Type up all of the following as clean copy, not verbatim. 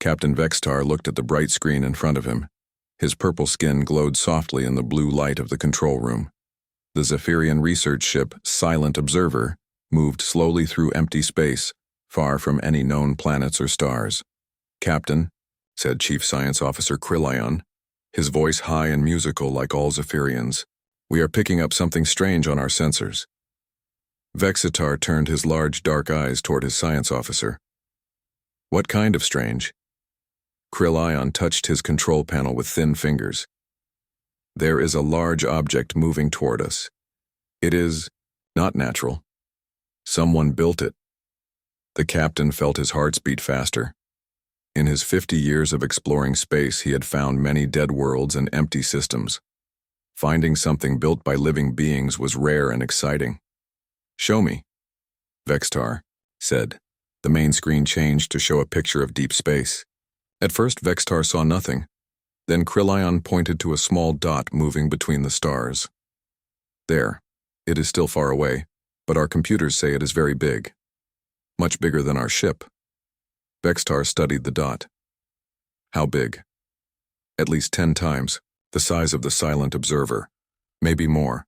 Captain Vextar looked at the bright screen in front of him. His purple skin glowed softly in the blue light of the control room. The Zephyrian research ship, Silent Observer, moved slowly through empty space, far from any known planets or stars. "Captain," said Chief Science Officer Krilion, his voice high and musical like all Zephyrians, "we are picking up something strange on our sensors." Vexitar turned his large dark eyes toward his science officer. "What kind of strange?" Krilion touched his control panel with thin fingers. "There is a large object moving toward us. It is not natural. Someone built it." The captain felt his hearts beat faster. In his 50 years of exploring space, he had found many dead worlds and empty systems. Finding something built by living beings was rare and exciting. "Show me," Vextar said. The main screen changed to show a picture of deep space. At first, Vextar saw nothing. Then Krilion pointed to a small dot moving between the stars. "There. It is still far away, but our computers say it is very big. Much bigger than our ship." Vextar studied the dot. "How big?" "At least 10 times, the size of the Silent Observer. Maybe more."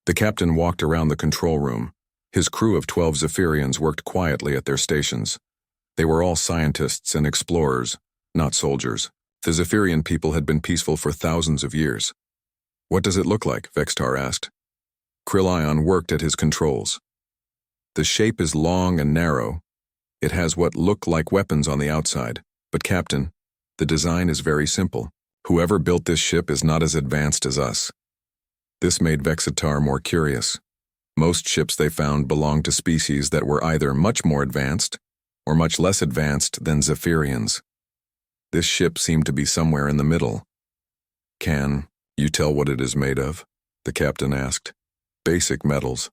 The captain walked around the control room. His crew of 12 Zephyrians worked quietly at their stations. They were all scientists and explorers, not soldiers. The Zephyrian people had been peaceful for thousands of years. "What does it look like?" Vextar asked. Krilion worked at his controls. "The shape is long and narrow. It has what look like weapons on the outside. But Captain, the design is very simple. Whoever built this ship is not as advanced as us." This made Vexitar more curious. Most ships they found belonged to species that were either much more advanced or much less advanced than Zephyrians. This ship seemed to be somewhere in the middle. "Can you tell what it is made of?" the captain asked. "Basic metals.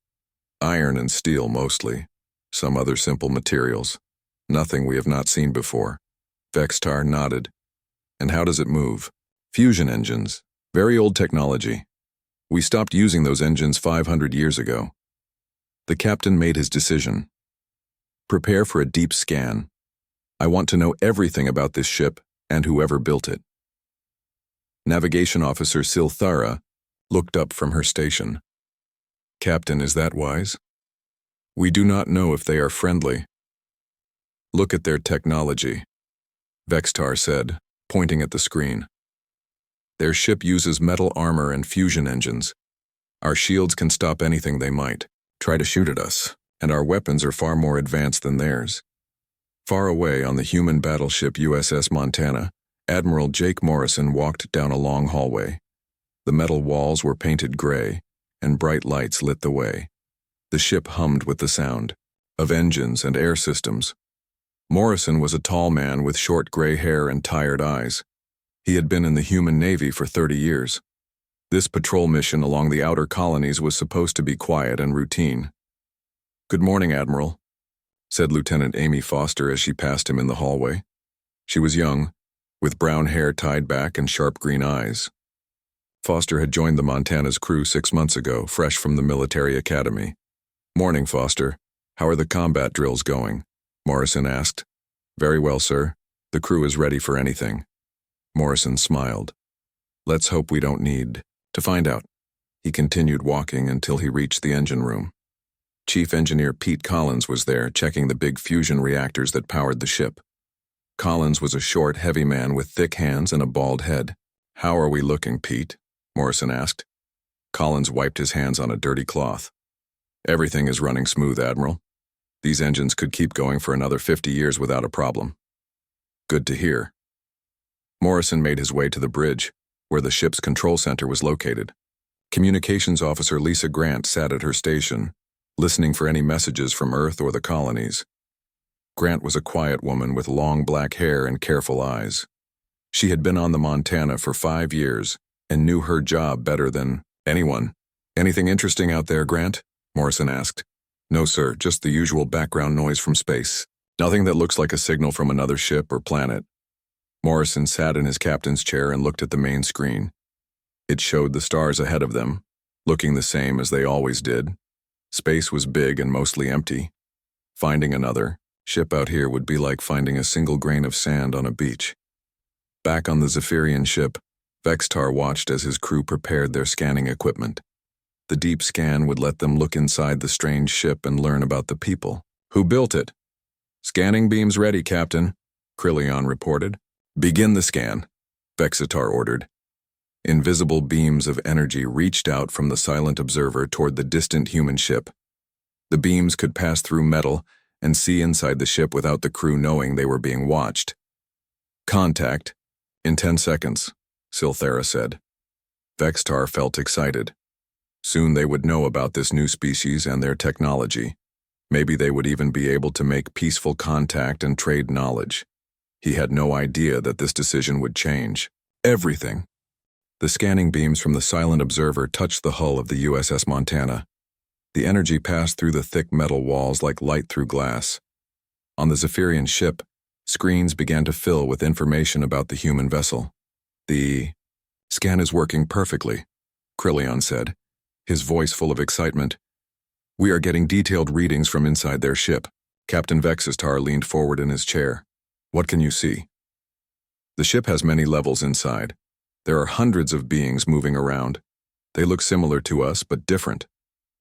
Iron and steel mostly. Some other simple materials. Nothing we have not seen before." Vextar nodded. "And how does it move?" "Fusion engines. Very old technology. We stopped using those engines 500 years ago." The captain made his decision. "Prepare for a deep scan. I want to know everything about this ship and whoever built it." Navigation Officer Silthara looked up from her station. "Captain, is that wise? We do not know if they are friendly." "Look at their technology," Vextar said, pointing at the screen. "Their ship uses metal armor and fusion engines. Our shields can stop anything they might try to shoot at us, and our weapons are far more advanced than theirs." Far away on the human battleship USS Montana, Admiral Jake Morrison walked down a long hallway. The metal walls were painted gray, and bright lights lit the way. The ship hummed with the sound of engines and air systems. Morrison was a tall man with short gray hair and tired eyes. He had been in the human navy for 30 years. This patrol mission along the outer colonies was supposed to be quiet and routine. "Good morning, Admiral," said Lieutenant Amy Foster as she passed him in the hallway. She was young, with brown hair tied back and sharp green eyes. Foster had joined the Montana's crew 6 months ago, fresh from the military academy. "Morning, Foster. How are the combat drills going?" Morrison asked. "Very well, sir. The crew is ready for anything." Morrison smiled. "Let's hope we don't need to find out." He continued walking until he reached the engine room. Chief Engineer Pete Collins was there, checking the big fusion reactors that powered the ship. Collins was a short, heavy man with thick hands and a bald head. "How are we looking, Pete?" Morrison asked. Collins wiped his hands on a dirty cloth. "Everything is running smooth, Admiral. These engines could keep going for another 50 years without a problem." "Good to hear." Morrison made his way to the bridge, where the ship's control center was located. Communications Officer Lisa Grant sat at her station, listening for any messages from Earth or the colonies. Grant was a quiet woman with long black hair and careful eyes. She had been on the Montana for 5 years and knew her job better than anyone. "Anything interesting out there, Grant?" Morrison asked. "No, sir, just the usual background noise from space. Nothing that looks like a signal from another ship or planet." Morrison sat in his captain's chair and looked at the main screen. It showed the stars ahead of them, looking the same as they always did. Space was big and mostly empty. Finding another, Ship out here would be like finding a single grain of sand on a beach. Back on the Zephyrian ship, Vextar watched as his crew prepared their scanning equipment. The deep scan would let them look inside the strange ship and learn about the people. Who built it? Scanning beams ready, Captain, Krillion reported. Begin the scan, Vexitar ordered. Invisible beams of energy reached out from the silent observer toward the distant human ship. The beams could pass through metal and see inside the ship without the crew knowing they were being watched. Contact in 10 seconds, Silthera said. Vextar felt excited. Soon they would know about this new species and their technology. Maybe they would even be able to make peaceful contact and trade knowledge. He had no idea that this decision would change everything. The scanning beams from the silent observer touched the hull of the USS Montana. The energy passed through the thick metal walls like light through glass. On the Zephyrian ship, screens began to fill with information about the human vessel. The scan is working perfectly, Krillion said, his voice full of excitement. We are getting detailed readings from inside their ship. Captain Vexistar leaned forward in his chair. What can you see? The ship has many levels inside. There are hundreds of beings moving around. They look similar to us, but different.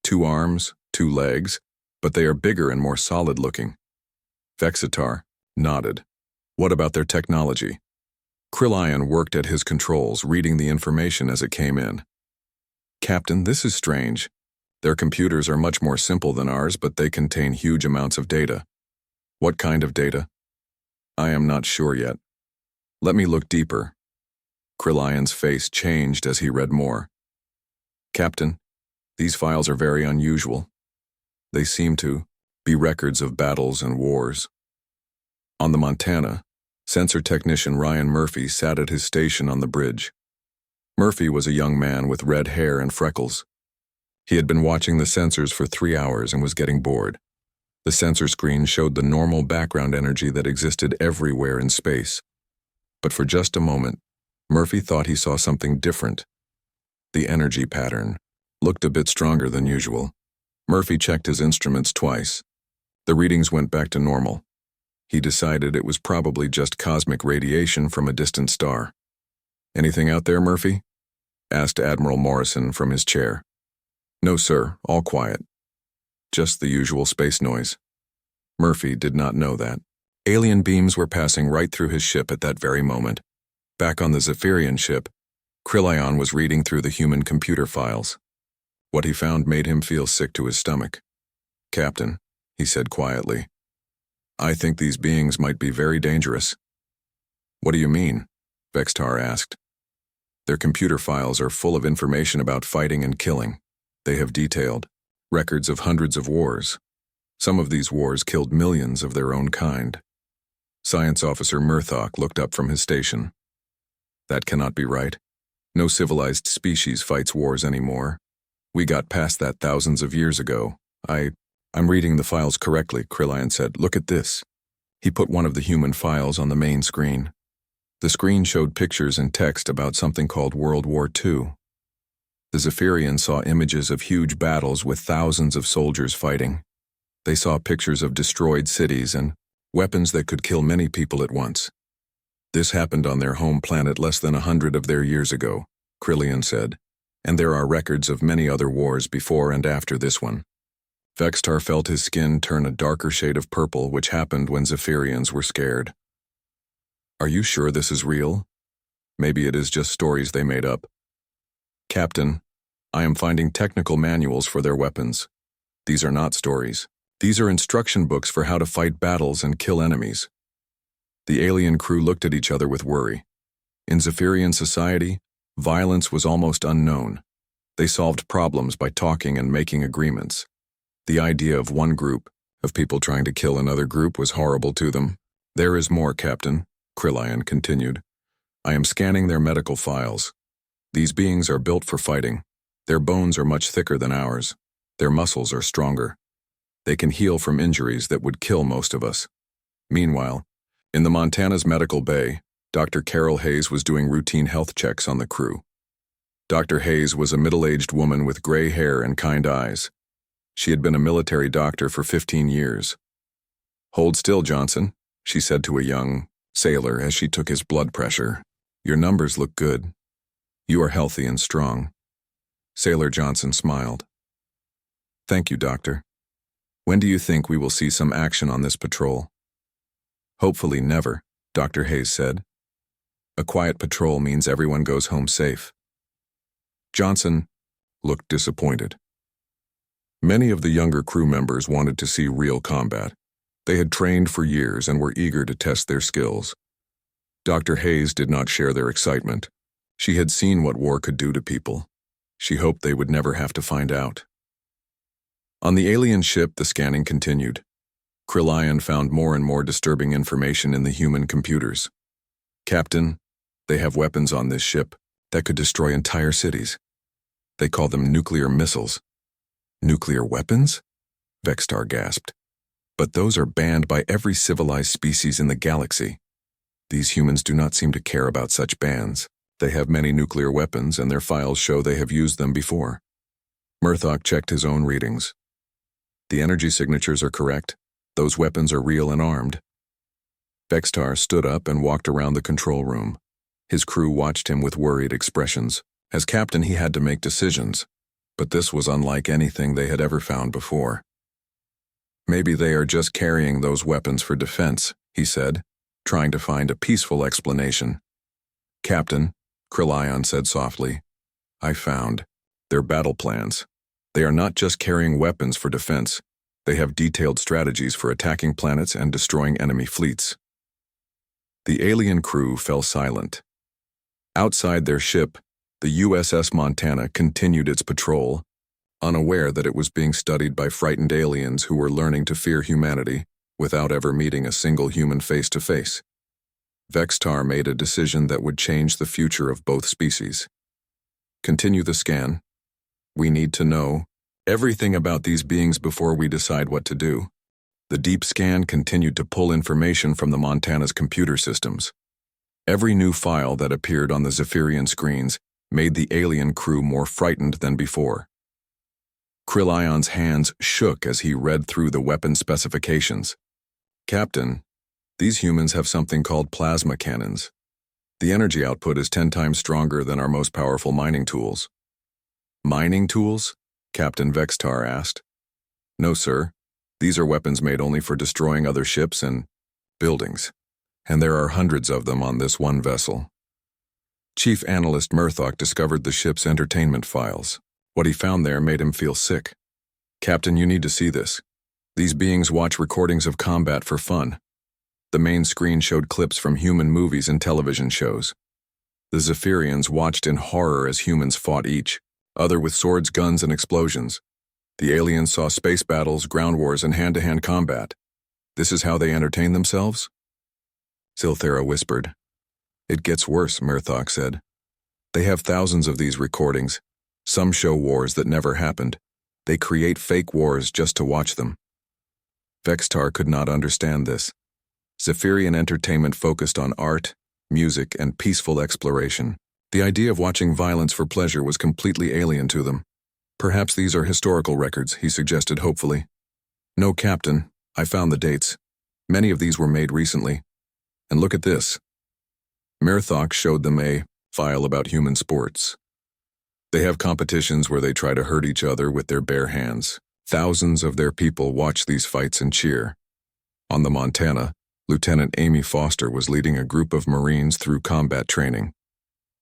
2 arms, 2 legs, but they are bigger and more solid-looking. Vexitar nodded. What about their technology? Krillion worked at his controls, reading the information as it came in. Captain, this is strange. Their computers are much more simple than ours, but they contain huge amounts of data. What kind of data? I am not sure yet. Let me look deeper. Krillion's face changed as he read more. Captain, these files are very unusual. They seem to be records of battles and wars. On the Montana, sensor technician Ryan Murphy sat at his station on the bridge. Murphy was a young man with red hair and freckles. He had been watching the sensors for 3 hours and was getting bored. The sensor screen showed the normal background energy that existed everywhere in space. But for just a moment, Murphy thought he saw something different. The energy pattern looked a bit stronger than usual. Murphy checked his instruments twice. The readings went back to normal. He decided it was probably just cosmic radiation from a distant star. Anything out there, Murphy? Asked Admiral Morrison from his chair. No, sir, all quiet. Just the usual space noise. Murphy did not know that. Alien beams were passing right through his ship at that very moment. Back on the Zephyrian ship, Krillion was reading through the human computer files. What he found made him feel sick to his stomach. Captain, he said quietly, I think these beings might be very dangerous. What do you mean? Vextar asked. Their computer files are full of information about fighting and killing. They have detailed records of hundreds of wars. Some of these wars killed millions of their own kind. Science Officer Murthok looked up from his station. That cannot be right. No civilized species fights wars anymore. We got past that thousands of years ago. I'm reading the files correctly, Krillion said. Look at this. He put one of the human files on the main screen. The screen showed pictures and text about something called World War II. The Zephyrians saw images of huge battles with thousands of soldiers fighting. They saw pictures of destroyed cities and weapons that could kill many people at once. This happened on their home planet less than 100 of their years ago, Krillion said, and there are records of many other wars before and after this one. Vextar felt his skin turn a darker shade of purple, which happened when Zephyrians were scared. Are you sure this is real? Maybe it is just stories they made up. Captain, I am finding technical manuals for their weapons. These are not stories. These are instruction books for how to fight battles and kill enemies. The alien crew looked at each other with worry. In Zephyrian society, violence was almost unknown. They solved problems by talking and making agreements. The idea of one group, of people trying to kill another group, was horrible to them. There is more, Captain, Krillion continued. I am scanning their medical files. These beings are built for fighting. Their bones are much thicker than ours. Their muscles are stronger. They can heal from injuries that would kill most of us. Meanwhile, in the Montana's medical bay, Dr. Carol Hayes was doing routine health checks on the crew. Dr. Hayes was a middle-aged woman with gray hair and kind eyes. She had been a military doctor for 15 years. "Hold still, Johnson," she said to a young sailor as she took his blood pressure. "Your numbers look good. You are healthy and strong." Sailor Johnson smiled. "Thank you, Doctor. When do you think we will see some action on this patrol?" "Hopefully never," Dr. Hayes said. "A quiet patrol means everyone goes home safe." Johnson looked disappointed. Many of the younger crew members wanted to see real combat. They had trained for years and were eager to test their skills. Dr. Hayes did not share their excitement. She had seen what war could do to people. She hoped they would never have to find out. On the alien ship, the scanning continued. Krillon found more and more disturbing information in the human computers. "Captain, they have weapons on this ship that could destroy entire cities. They call them nuclear missiles." "Nuclear weapons?" Vextar gasped. "But those are banned by every civilized species in the galaxy. These humans do not seem to care about such bans. They have many nuclear weapons, and their files show they have used them before." Murthok checked his own readings. "The energy signatures are correct. Those weapons are real and armed." Vextar stood up and walked around the control room. His crew watched him with worried expressions. As captain, he had to make decisions, but this was unlike anything they had ever found before. "Maybe they are just carrying those weapons for defense," he said, trying to find a peaceful explanation. "Captain," Krillon said softly, "I found their battle plans. They are not just carrying weapons for defense. They have detailed strategies for attacking planets and destroying enemy fleets." The alien crew fell silent. Outside their ship, the USS Montana continued its patrol, unaware that it was being studied by frightened aliens who were learning to fear humanity without ever meeting a single human face-to-face. Vextar made a decision that would change the future of both species. "Continue the scan. We need to know everything about these beings before we decide what to do." The deep scan continued to pull information from the Montana's computer systems. Every new file that appeared on the Zephyrian screens made the alien crew more frightened than before. Krillon's hands shook as he read through the weapon specifications. "Captain, these humans have something called plasma cannons. The energy output is 10 times stronger than our most powerful mining tools." "Mining tools?" Captain Vextar asked. "No, sir. These are weapons made only for destroying other ships and buildings, and there are hundreds of them on this one vessel." Chief Analyst Murthok discovered the ship's entertainment files. What he found there made him feel sick. "Captain, you need to see this. These beings watch recordings of combat for fun." The main screen showed clips from human movies and television shows. The Zephyrians watched in horror as humans fought each other with swords, guns, and explosions. The aliens saw space battles, ground wars, and hand-to-hand combat. "This is how they entertain themselves?" Silthera whispered. "It gets worse," Murthok said. "They have thousands of these recordings. Some show wars that never happened. They create fake wars just to watch them." Vextar could not understand this. Zephyrian entertainment focused on art, music, and peaceful exploration. The idea of watching violence for pleasure was completely alien to them. "Perhaps these are historical records," he suggested hopefully. "No, Captain. I found the dates. Many of these were made recently. And look at this." Murthok showed them a file about human sports. "They have competitions where they try to hurt each other with their bare hands. Thousands of their people watch these fights and cheer." On the Montana, Lieutenant Amy Foster was leading a group of Marines through combat training.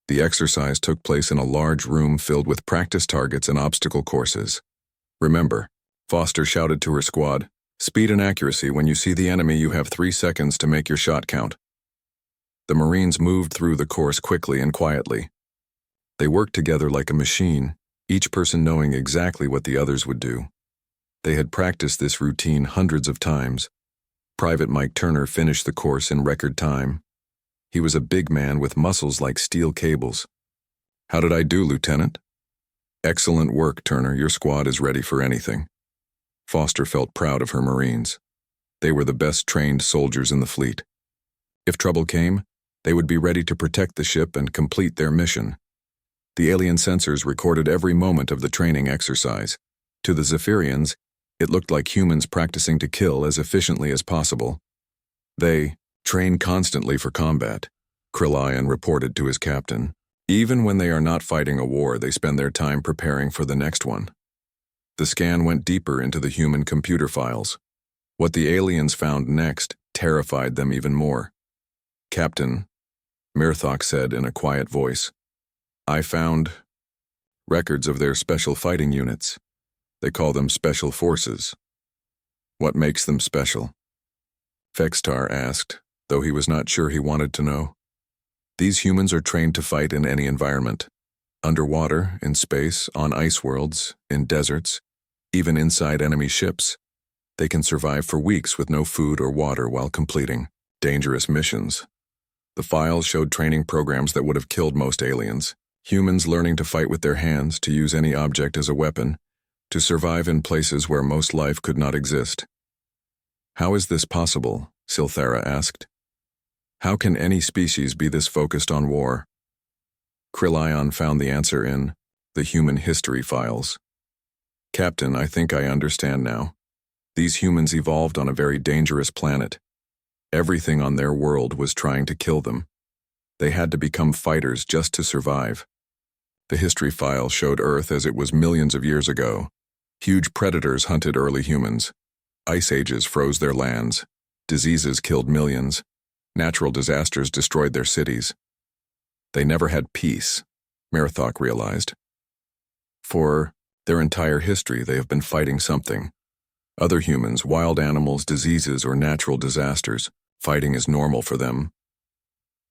The exercise took place in a large room filled with practice targets and obstacle courses. "Remember," Foster shouted to her squad, "speed and accuracy. When you see the enemy, you have 3 seconds to make your shot count." The Marines moved through the course quickly and quietly. They worked together like a machine, each person knowing exactly what the others would do. They had practiced this routine hundreds of times. Private Mike Turner finished the course in record time. He was a big man with muscles like steel cables. "How did I do, Lieutenant?" "Excellent work, Turner. Your squad is ready for anything." Foster felt proud of her Marines. They were the best trained soldiers in the fleet. If trouble came, they would be ready to protect the ship and complete their mission. The alien sensors recorded every moment of the training exercise. To the Zephyrians, It looked like humans practicing to kill as efficiently as possible. They train constantly for combat, Krilion reported to his captain. Even when they are not fighting a war, they spend their time preparing for the next one. The scan went deeper into the human computer files. What the aliens found next terrified them even more. Captain, Murthok said in a quiet voice, I found records of their special fighting units. They call them special forces. What makes them special? Vextar asked, though he was not sure he wanted to know. These humans are trained to fight in any environment. Underwater, in space, on ice worlds, in deserts, even inside enemy ships. They can survive for weeks with no food or water while completing dangerous missions. The files showed training programs that would have killed most aliens. Humans learning to fight with their hands, to use any object as a weapon, to survive in places where most life could not exist. How is this possible? Silthara asked. How can any species be this focused on war? Krilion found the answer in the human history files. Captain, I think I understand now. These humans evolved on a very dangerous planet. Everything on their world was trying to kill them. They had to become fighters just to survive. The history file showed Earth as it was millions of years ago. Huge predators hunted early humans. Ice ages froze their lands. Diseases killed millions. Natural disasters destroyed their cities. They never had peace, Murthok realized. For their entire history, they have been fighting something. Other humans, wild animals, diseases, or natural disasters, fighting is normal for them.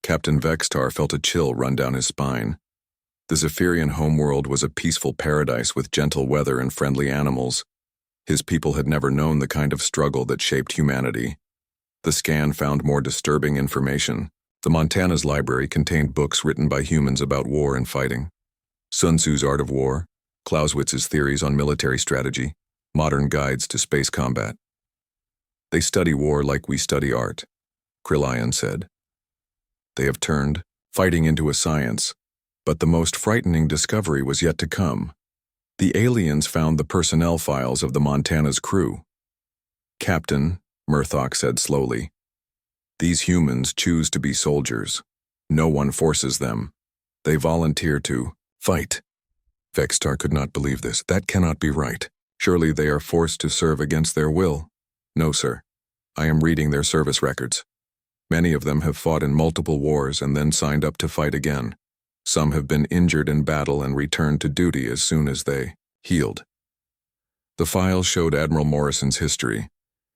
Captain Vextar felt a chill run down his spine. The Zephyrian homeworld was a peaceful paradise with gentle weather and friendly animals. His people had never known the kind of struggle that shaped humanity. The scan found more disturbing information. The Montana's library contained books written by humans about war and fighting. Sun Tzu's Art of War, Clausewitz's theories on military strategy, modern guides to space combat. They study war like we study art, Krilion said. They have turned fighting into a science, but the most frightening discovery was yet to come. The aliens found the personnel files of the Montana's crew. Captain, Murthok said slowly, these humans choose to be soldiers. No one forces them. They volunteer to fight. Vextar could not believe this. That cannot be right. Surely they are forced to serve against their will. No, sir. I am reading their service records. Many of them have fought in multiple wars and then signed up to fight again. Some have been injured in battle and returned to duty as soon as they healed. The files showed Admiral Morrison's history.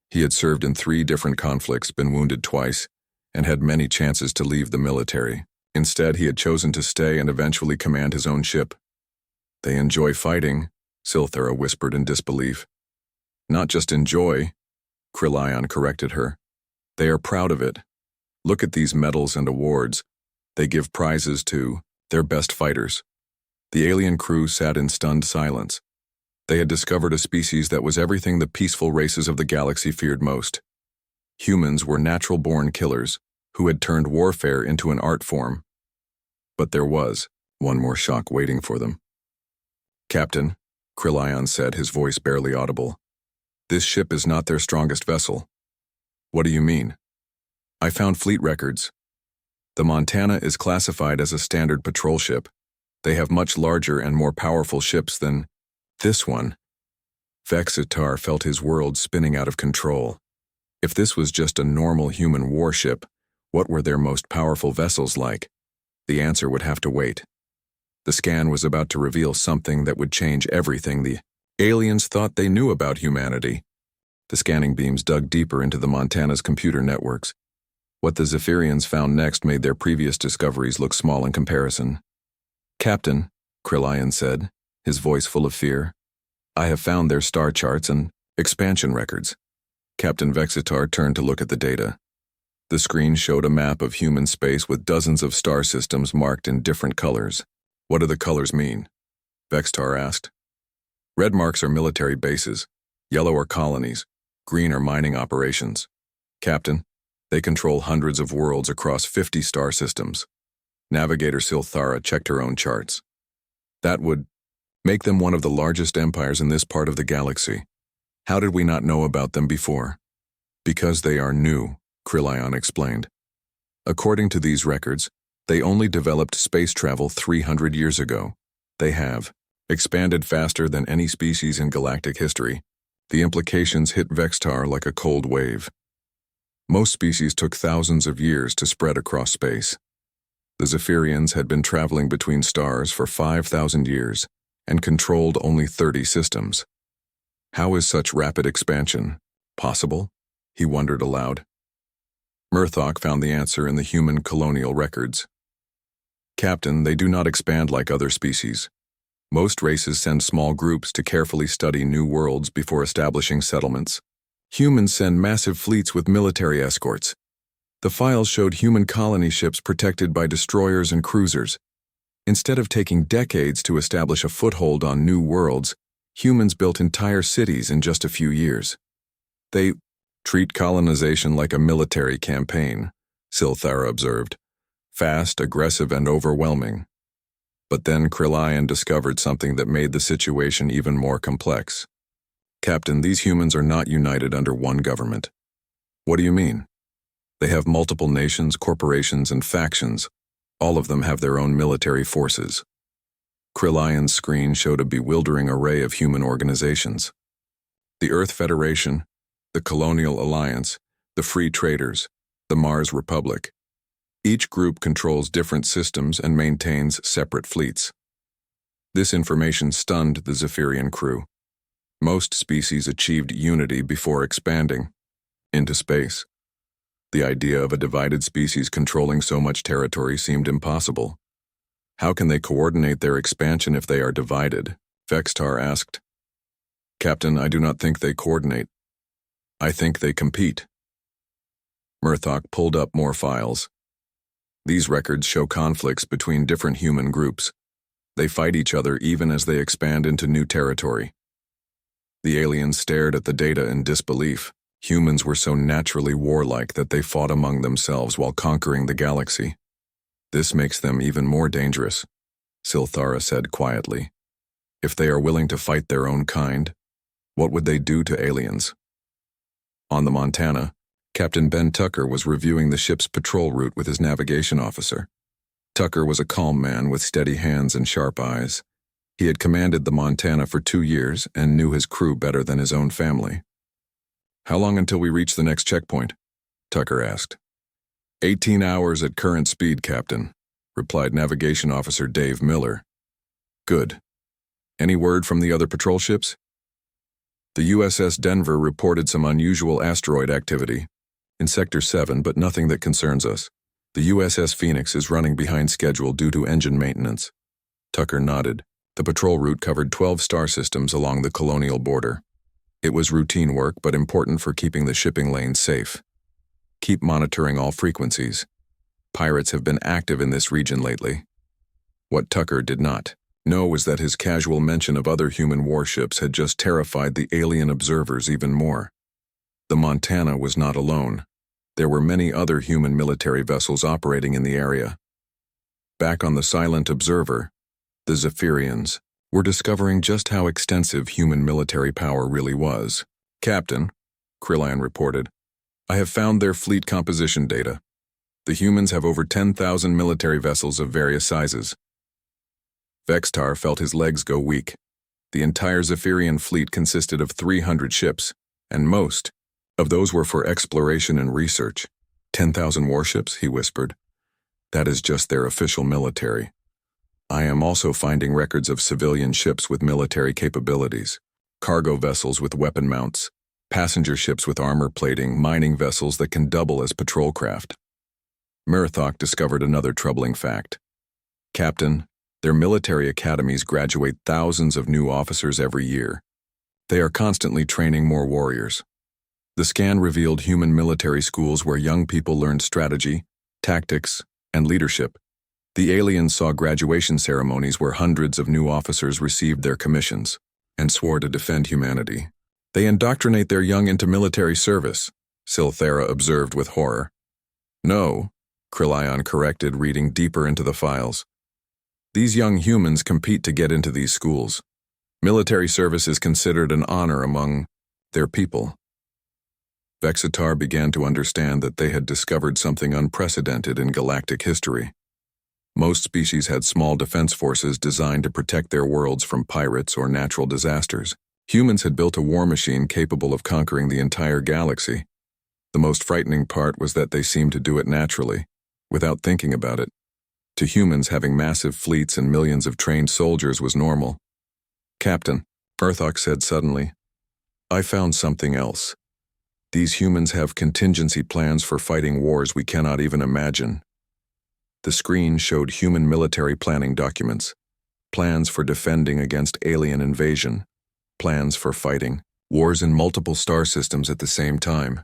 He had served in 3 different conflicts, been wounded twice, and had many chances to leave the military. Instead, he had chosen to stay and eventually command his own ship. They enjoy fighting, Silthara whispered in disbelief. Not just enjoy, Krilion corrected her. They are proud of it. Look at these medals and awards. They give prizes to their best fighters. The alien crew sat in stunned silence. They had discovered a species that was everything the peaceful races of the galaxy feared most. Humans were natural-born killers who had turned warfare into an art form. But there was one more shock waiting for them. Captain, Krilion said, his voice barely audible. This ship is not their strongest vessel. What do you mean? I found fleet records. The Montana is classified as a standard patrol ship. They have much larger and more powerful ships than this one. Vextar felt his world spinning out of control. If this was just a normal human warship, what were their most powerful vessels like? The answer would have to wait. The scan was about to reveal something that would change everything the aliens thought they knew about humanity. The scanning beams dug deeper into the Montana's computer networks. What the Zephyrians found next made their previous discoveries look small in comparison. Captain, Krilion said, his voice full of fear, I have found their star charts and expansion records. Captain Vextar turned to look at the data. The screen showed a map of human space with dozens of star systems marked in different colors. What do the colors mean? Vextar asked. Red marks are military bases, yellow are colonies, green are mining operations. Captain, they control hundreds of worlds across 50 star systems. Navigator Silthara checked her own charts. That would make them one of the largest empires in this part of the galaxy. How did we not know about them before? Because they are new, Krillon explained. According to these records, they only developed space travel 300 years ago. They have expanded faster than any species in galactic history. The implications hit Vextar like a cold wave. Most species took thousands of years to spread across space. The Zephyrians had been traveling between stars for 5,000 years and controlled only 30 systems. How is such rapid expansion possible? He wondered aloud. Murthok found the answer in the human colonial records. Captain, they do not expand like other species. Most races send small groups to carefully study new worlds before establishing settlements. Humans send massive fleets with military escorts. The files showed human colony ships protected by destroyers and cruisers. Instead of taking decades to establish a foothold on new worlds, humans built entire cities in just a few years. They treat colonization like a military campaign, Silthara observed. Fast, aggressive, and overwhelming. But then Krillon discovered something that made the situation even more complex. Captain, these humans are not united under one government. What do you mean? They have multiple nations, corporations, and factions. All of them have their own military forces. Krillon's screen showed a bewildering array of human organizations. The Earth Federation, the Colonial Alliance, the Free Traders, the Mars Republic. Each group controls different systems and maintains separate fleets. This information stunned the Zephyrian crew. Most species achieved unity before expanding into space. The idea of a divided species controlling so much territory seemed impossible. How can they coordinate their expansion if they are divided? Vextar asked. Captain, I do not think they coordinate. I think they compete. Murthok pulled up more files. These records show conflicts between different human groups. They fight each other even as they expand into new territory. The aliens stared at the data in disbelief. Humans were so naturally warlike that they fought among themselves while conquering the galaxy. This makes them even more dangerous, Silthara said quietly. If they are willing to fight their own kind, what would they do to aliens? On the Montana, Captain Ben Tucker was reviewing the ship's patrol route with his navigation officer. Tucker was a calm man with steady hands and sharp eyes. He had commanded the Montana for 2 years and knew his crew better than his own family. How long until we reach the next checkpoint? Tucker asked. 18 hours at current speed, Captain, replied Navigation Officer Dave Miller. Good. Any word from the other patrol ships? The USS Denver reported some unusual asteroid activity in Sector 7, but nothing that concerns us. The USS Phoenix is running behind schedule due to engine maintenance. Tucker nodded. The patrol route covered 12 star systems along the colonial border. It was routine work, but important for keeping the shipping lanes safe. Keep monitoring all frequencies. Pirates have been active in this region lately. What Tucker did not know was that his casual mention of other human warships had just terrified the alien observers even more. The Montana was not alone. There were many other human military vessels operating in the area. Back on the Silent Observer, the Zephyrians were discovering just how extensive human military power really was. Captain, Krillon reported, I have found their fleet composition data. The humans have over 10,000 military vessels of various sizes. Vextar felt his legs go weak. The entire Zephyrian fleet consisted of 300 ships, and most of those were for exploration and research. 10,000 warships, he whispered. That is just their official military. I am also finding records of civilian ships with military capabilities, cargo vessels with weapon mounts, passenger ships with armor plating, mining vessels that can double as patrol craft. Murthok discovered another troubling fact. Captain, their military academies graduate thousands of new officers every year. They are constantly training more warriors. The scan revealed human military schools where young people learned strategy, tactics, and leadership. The aliens saw graduation ceremonies where hundreds of new officers received their commissions and swore to defend humanity. They indoctrinate their young into military service, Silthara observed with horror. No, Krillon corrected, reading deeper into the files. These young humans compete to get into these schools. Military service is considered an honor among Their people. Vexitar began to understand that they had discovered something unprecedented in galactic history. Most species had small defense forces designed to protect their worlds from pirates or natural disasters. Humans had built a war machine capable of conquering the entire galaxy. The most frightening part was that they seemed to do it naturally, without thinking about it. To humans, having massive fleets and millions of trained soldiers was normal. "Captain," Murthok said suddenly, "I found something else. These humans have contingency plans for fighting wars we cannot even imagine." The screen showed human military planning documents, plans for defending against alien invasion, plans for fighting wars in multiple star systems at the same time,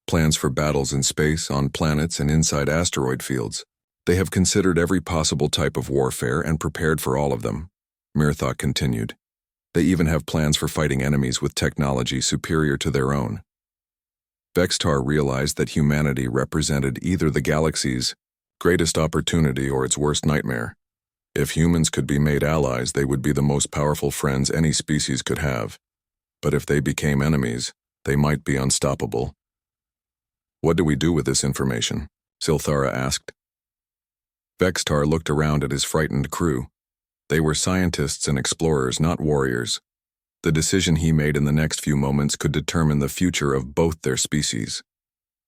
plans for battles in space, on planets, and inside asteroid fields. They have considered every possible type of warfare and prepared for all of them, Murthok continued. They even have plans for fighting enemies with technology superior to their own. Vexitar realized that humanity represented either the galaxy's greatest opportunity or its worst nightmare. If humans could be made allies, they would be the most powerful friends any species could have. But if they became enemies, they might be unstoppable. "What do we do with this information?" Silthara asked. Vexitar looked around at his frightened crew. They were scientists and explorers, not warriors. The decision he made in the next few moments could determine the future of both their species.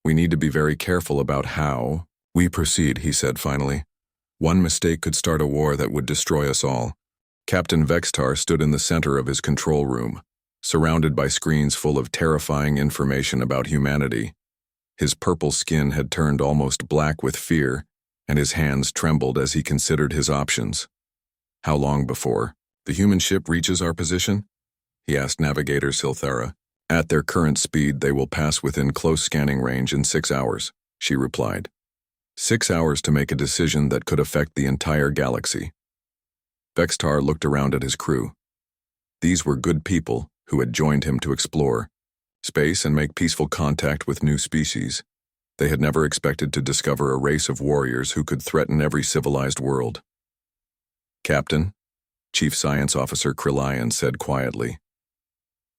"We need to be very careful about how we proceed," he said finally. "One mistake could start a war that would destroy us all." Captain Vexitar stood in the center of his control room, surrounded by screens full of terrifying information about humanity. His purple skin had turned almost black with fear, and his hands trembled as he considered his options. "How long before the human ship reaches our position?" he asked Navigator Silthara. "At their current speed, they will pass within close scanning range in 6 hours, she replied. 6 hours to make a decision that could affect the entire galaxy. Vexitar looked around at his crew. These were good people who had joined him to explore space and make peaceful contact with new species. They had never expected to discover a race of warriors who could threaten every civilized world. "Captain," Chief Science Officer Krilian said quietly,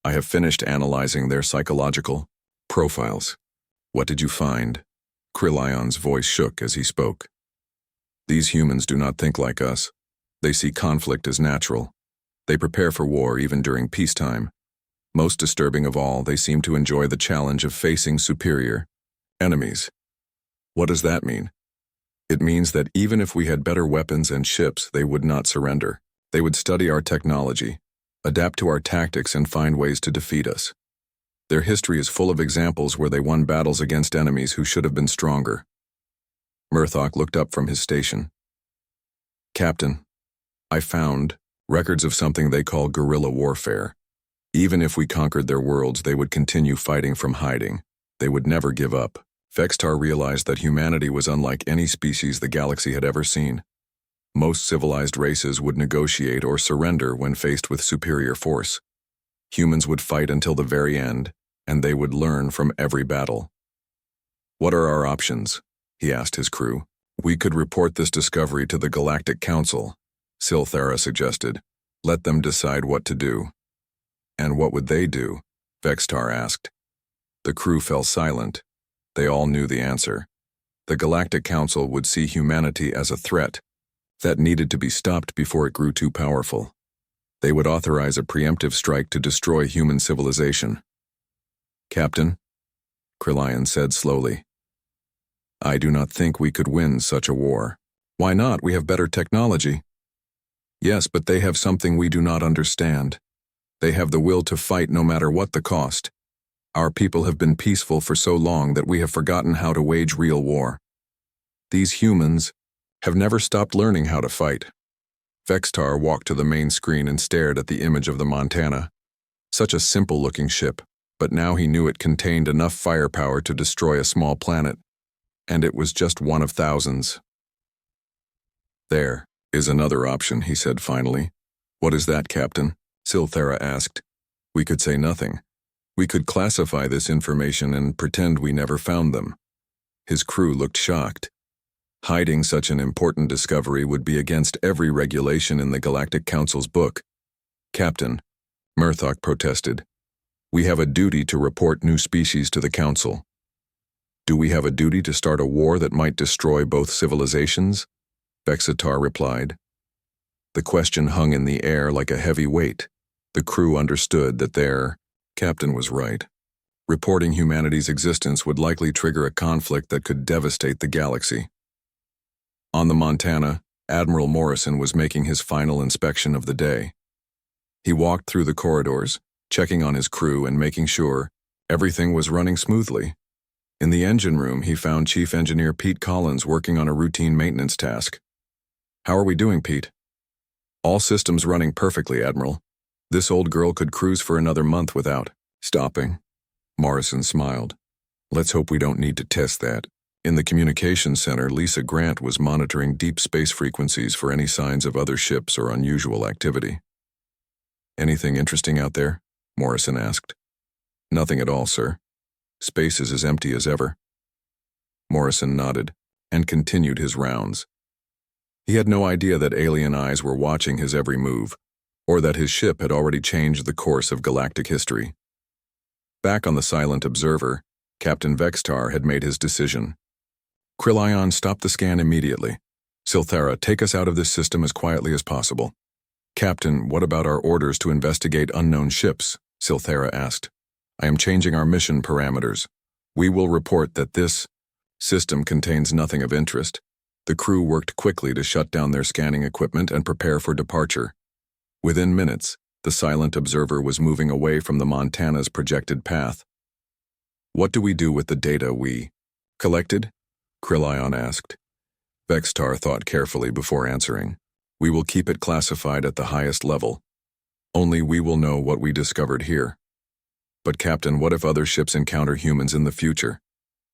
"I have finished analyzing their psychological profiles." "What did you find?" Krilian's voice shook as he spoke. "These humans do not think like us. They see conflict as natural. They prepare for war even during peacetime. Most disturbing of all, they seem to enjoy the challenge of facing superior enemies." "What does that mean?" "It means that even if we had better weapons and ships, they would not surrender. They would study our technology, adapt to our tactics, and find ways to defeat us. Their history is full of examples where they won battles against enemies who should have been stronger." Murthok looked up from his station. "Captain, I found records of something they call guerrilla warfare. Even if we conquered their worlds, they would continue fighting from hiding. They would never give up." Vexitar realized that humanity was unlike any species the galaxy had ever seen. Most civilized races would negotiate or surrender when faced with superior force. Humans would fight until the very end, and they would learn from every battle. "What are our options?" he asked his crew. "We could report this discovery to the Galactic Council," Silthara suggested. "Let them decide what to do." "And what would they do?" Vexitar asked. The crew fell silent. They all knew the answer. The Galactic Council would see humanity as a threat that needed to be stopped before it grew too powerful. They would authorize a preemptive strike to destroy human civilization. "Captain," Krilian said slowly, "I do not think we could win such a war." "Why not? We have better technology." "Yes, but they have something we do not understand. They have the will to fight no matter what the cost. Our people have been peaceful for so long that we have forgotten how to wage real war. These humans have never stopped learning how to fight." Vexitar walked to the main screen and stared at the image of the Montana. Such a simple-looking ship, but now he knew it contained enough firepower to destroy a small planet, and it was just one of thousands. "There is another option," he said finally. "What is that, Captain?" Silthara asked. "We could say nothing. We could classify this information and pretend we never found them." His crew looked shocked. Hiding such an important discovery would be against every regulation in the Galactic Council's book. "Captain," Murthok protested, We have a duty to report new species to the Council. Do we have a duty to start a war that might destroy both civilizations? Vexitar replied. The question hung in the air like a heavy weight. The crew understood that their captain was right. Reporting humanity's existence would likely trigger a conflict that could devastate the galaxy. On the Montana, Admiral Morrison was making his final inspection of the day. He walked through the corridors, checking on his crew and making sure everything was running smoothly. In the engine room, he found Chief Engineer Pete Collins working on a routine maintenance task. How are we doing, Pete? All systems running perfectly, Admiral. This old girl could cruise for another month without stopping. Morrison smiled. Let's hope we don't need to test that. In the communications center, Lisa Grant was monitoring deep space frequencies for any signs of other ships or unusual activity. Anything interesting out there? Morrison asked. Nothing at all, sir. Space is as empty as ever. Morrison nodded and continued his rounds. He had no idea that alien eyes were watching his every move, or that his ship had already changed the course of galactic history. Back on the Silent Observer, Captain Vexitar had made his decision. Krilion, stop the scan immediately. Silthara, take us out of this system as quietly as possible. Captain, what about our orders to investigate unknown ships? Silthara asked. I am changing our mission parameters. We will report that this system contains nothing of interest. The crew worked quickly to shut down their scanning equipment and prepare for departure. Within minutes, the Silent Observer was moving away from the Montana's projected path. What do we do with the data we collected? Krilion asked. Vexitar thought carefully before answering. We will keep it classified at the highest level. Only we will know what we discovered here. But Captain, what if other ships encounter humans in the future?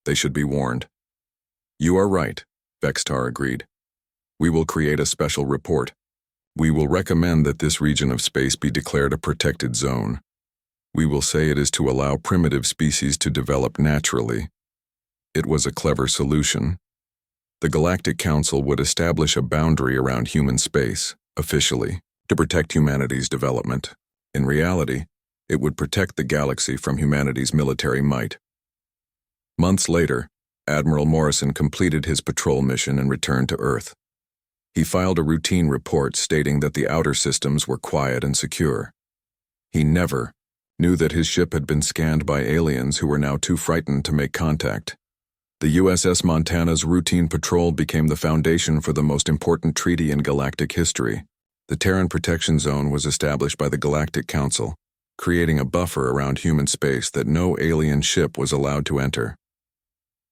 They should be warned. You are right, Vexitar agreed. We will create a special report. We will recommend that this region of space be declared a protected zone. We will say it is to allow primitive species to develop naturally. It was a clever solution. The Galactic Council would establish a boundary around human space, officially, to protect humanity's development. In reality, it would protect the galaxy from humanity's military might. Months later, Admiral Morrison completed his patrol mission and returned to Earth. He filed a routine report stating that the outer systems were quiet and secure. He never knew that his ship had been scanned by aliens who were now too frightened to make contact. The USS Montana's routine patrol became the foundation for the most important treaty in galactic history. The Terran Protection Zone was established by the Galactic Council, creating a buffer around human space that no alien ship was allowed to enter.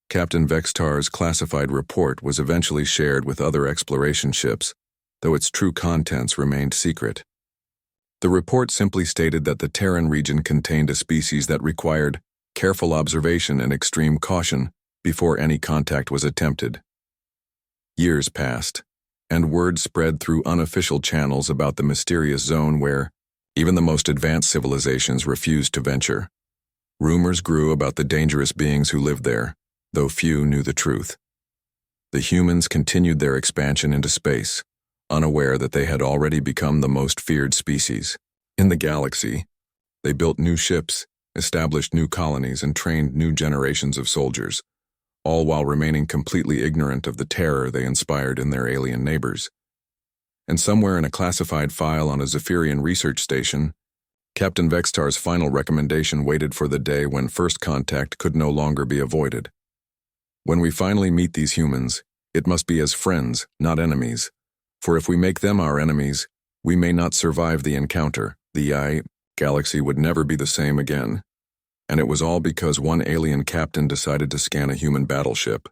Captain Vexitar's classified report was eventually shared with other exploration ships, though its true contents remained secret. The report simply stated that the Terran region contained a species that required careful observation and extreme caution before any contact was attempted. Years passed, and word spread through unofficial channels about the mysterious zone where even the most advanced civilizations refused to venture. Rumors grew about the dangerous beings who lived there, though few knew the truth. The humans continued their expansion into space, unaware that they had already become the most feared species. In the galaxy, they built new ships, established new colonies, and trained new generations of soldiers, all while remaining completely ignorant of the terror they inspired in their alien neighbors. And somewhere in a classified file on a Zephyrian research station, Captain Vexitar's final recommendation waited for the day when first contact could no longer be avoided. When we finally meet these humans, it must be as friends, not enemies. For if we make them our enemies, we may not survive the encounter. The galaxy would never be the same again. And it was all because one alien captain decided to scan a human battleship.